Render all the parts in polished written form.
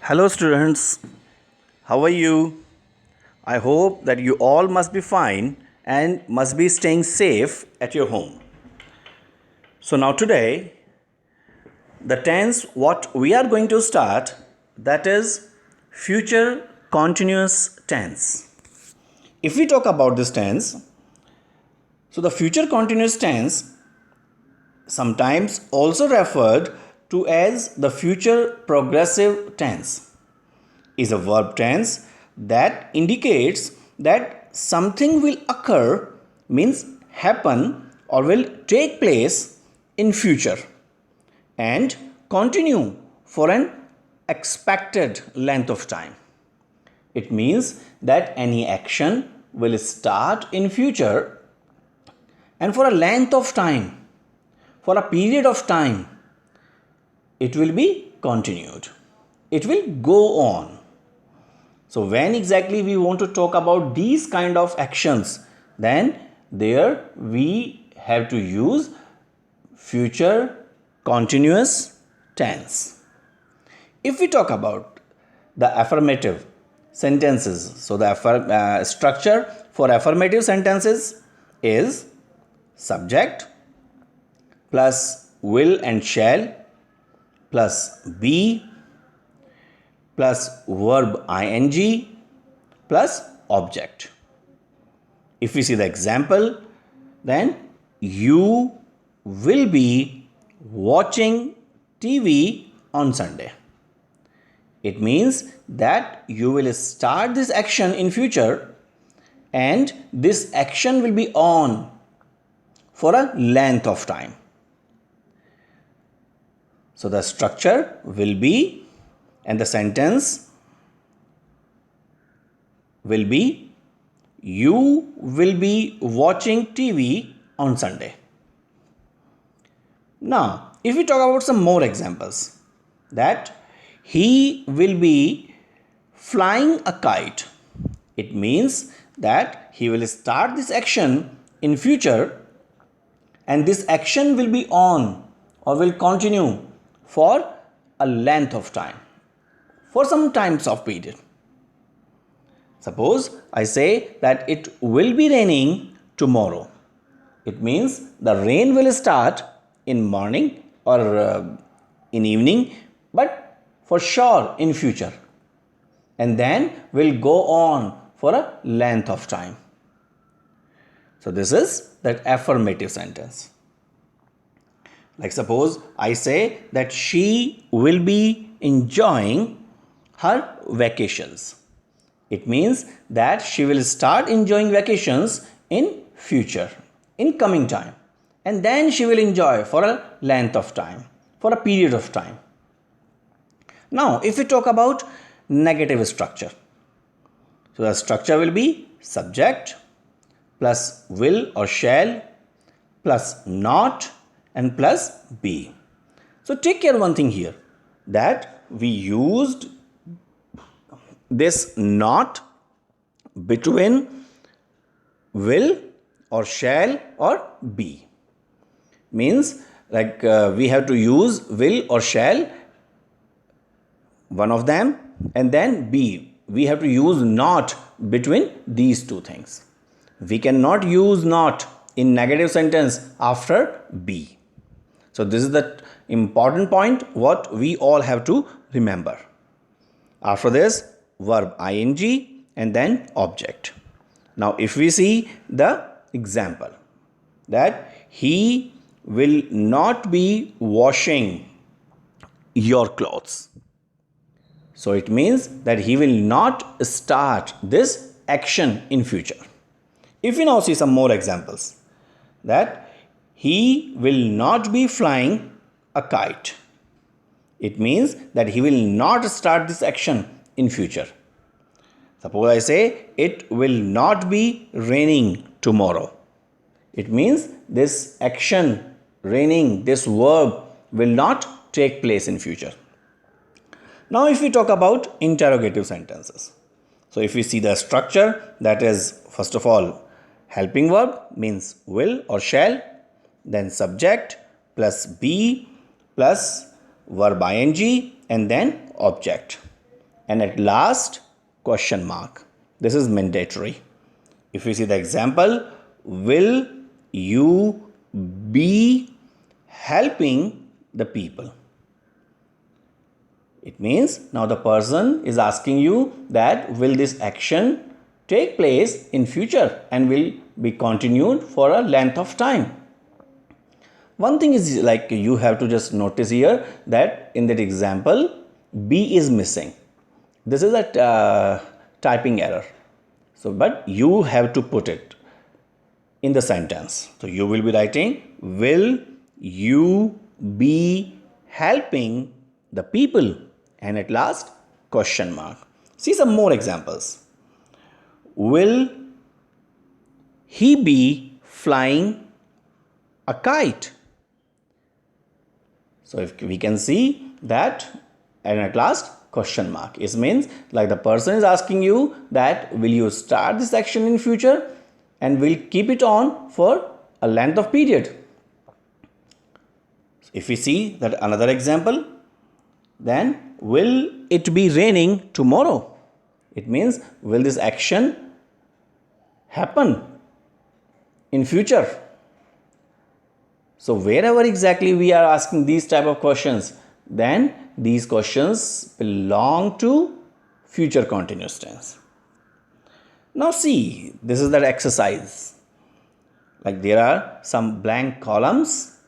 Hello, students. How are you? I hope that you all must be fine and must be staying safe at your home. So, now today, the tense what we are going to start, that is future continuous tense. If we talk about this tense, so the future continuous tense, sometimes also referred to as the future progressive tense, is a verb tense that indicates that something will occur, means happen or will take place in future and continue for an expected length of time. It means that any action will start in future and for a length of time, for a period of time, it will be continued. It will go on. So when exactly we want to talk about these kind of actions, then there we have to use future continuous tense. If we talk about the affirmative sentences, so the structure for affirmative sentences is subject plus will and shall plus be plus verb ing plus object. If we see the example, then you will be watching TV on Sunday. It means that you will start this action in future and this action will be on for a length of time. So the structure will be and the sentence will be you will be watching TV on Sunday. Now, if we talk about some more examples, that he will be flying a kite. It means that he will start this action in future and this action will be on or will continue for a length of time, for some times of period. Suppose I say that it will be raining tomorrow. It means the rain will start in morning or in evening, but for sure in future, and then will go on for a length of time. So this is that affirmative sentence. Like suppose I say that she will be enjoying her vacations. It means that she will start enjoying vacations in future, in coming time, and then she will enjoy for a length of time, for a period of time. Now, if we talk about negative structure, so the structure will be subject plus will or shall plus not and plus be. So take care one thing here, that we used this not between will or shall or be. Means like we have to use will or shall, one of them, and then be. We have to use not between these two things. We cannot use not in negative sentence after be. So this is the important point what we all have to remember. After this, verb ing and then object. Now if we see the example, that he will not be washing your clothes. So it means that he will not start this action in future. If we now see some more examples, that he will not be flying a kite. It means that he will not start this action in future. Suppose I say it will not be raining tomorrow. It means this action, raining, this verb will not take place in future. Now if we talk about interrogative sentences. So if we see the structure, that is first of all helping verb means will or shall, then subject plus be plus verb ing and then object. and at last question mark. This is mandatory. If we see the example, will you be helping the people? It means now the person is asking you that will this action take place in future and will be continued for a length of time. One thing is like you have to just notice here that in that example B is missing. This is a typing error. So but you have to put it in the sentence. So you will be writing, will you be helping the people? And at last question mark. See some more examples. Will he be flying a kite? So if we can see that, and at last question mark. It means like the person is asking you that will you start this action in future and will keep it on for a length of period. If we see that another example, then will it be raining tomorrow? It means will this action happen in future? So wherever exactly we are asking these type of questions, then these questions belong to future continuous tense. Now see, this is that exercise. Like there are some blank columns.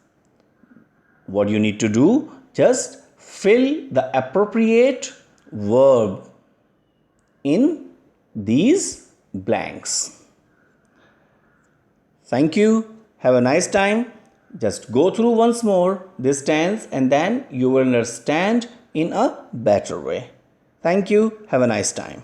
What you need to do, just fill the appropriate verb in these blanks. Thank you. Have a nice time. Just go through once more this tense and then you will understand in a better way. Thank you. Have a nice time.